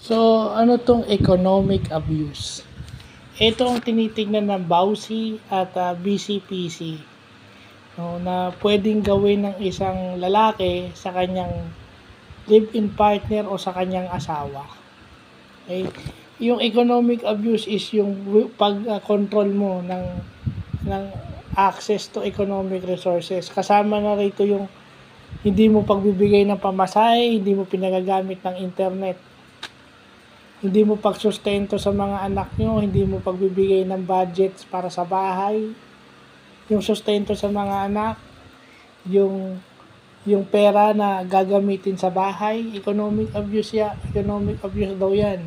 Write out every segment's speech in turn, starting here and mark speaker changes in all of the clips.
Speaker 1: So, ano tong economic abuse? Ito ang tinitingnan ng BAUSI at BCPC, no, na pwedeng gawin ng isang lalaki sa kanyang live-in partner o sa kanyang asawa. Okay? Yung economic abuse is yung pag-control mo ng access to economic resources. Kasama na rito yung hindi mo pagbibigay ng pamasahe, hindi mo pinagagamit ng internet, hindi mo pagsustento sa mga anak nyo, hindi mo pagbibigay ng budgets para sa bahay, yung sustento sa mga anak, yung pera na gagamitin sa bahay, economic abuse daw yan.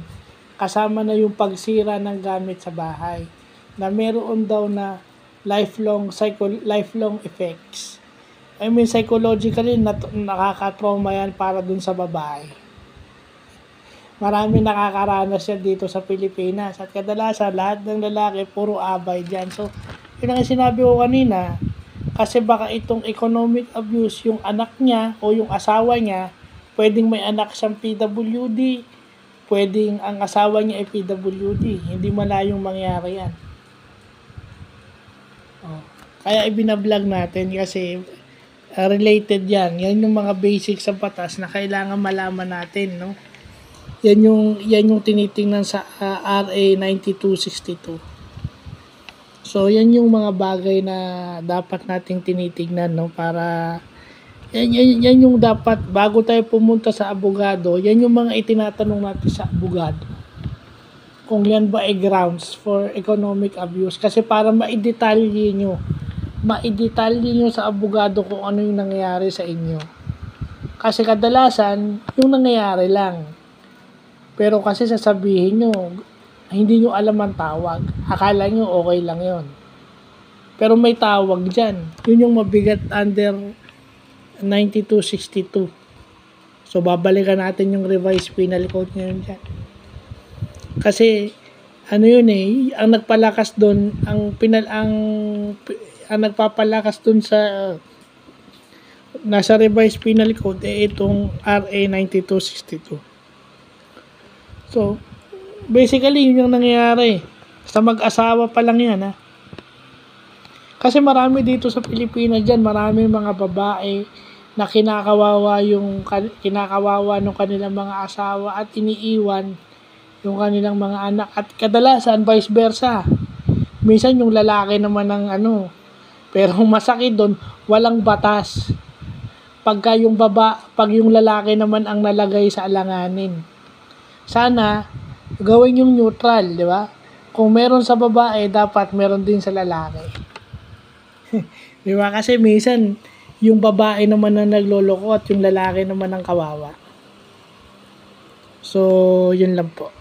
Speaker 1: Kasama na yung pagsira ng gamit sa bahay, na meron daw na lifelong effects. I mean, psychologically, nakaka-trauma yan para dun sa babae. Marami nakakaranas yan dito sa Pilipinas. At kadalasan, lahat ng lalaki, puro abay dyan. So, yun ang sinabi ko kanina, kasi baka itong economic abuse, yung anak niya o yung asawa niya, pwedeng may anak siyang PWD, pwedeng ang asawa niya ay PWD. Hindi malayong mangyari yan. Kaya ibinablog natin kasi related yan. Yan yung mga basics sa batas na kailangan malaman natin, no? Yan yung tinitingnan sa RA 9262. So, yan yung mga bagay na dapat nating tinitingnan, no? Para, yan yung dapat, bago tayo pumunta sa abogado, yan yung mga itinatanong natin sa abogado. Kung yan ba ay grounds for economic abuse. Kasi para maidetalye nyo sa abogado kung ano yung nangyayari sa inyo. Kasi kadalasan, yung nangyayari lang. Pero kasi sasabihin nyo, hindi nyo alam ang tawag. Akala nyo okay lang yon. Pero may tawag dyan. Yun yung mabigat under 9262. So, babalikan natin yung revised penal code ngayon dyan. Kasi, ano yun ang nagpalakas doon, ang nagpapalakas doon sa nasa revised penal code itong RA 9262. So, basically, yun yung nangyayari. Sa mag-asawa pa lang yan, ha. Kasi marami dito sa Pilipinas dyan, marami mga babae na kinakawawa ng kanilang mga asawa at iniiwan yung kanilang mga anak. At kadalasan, vice versa. Minsan yung lalaki naman ng pero masakit doon, walang batas. Pag yung lalaki naman ang nalagay sa alanganin. Sana, gawin yung neutral, di ba? Kung meron sa babae, dapat meron din sa lalaki. Di ba? Kasi minsan, yung babae naman ang nagloloko at yung lalaki naman ang kawawa. So, yun lang po.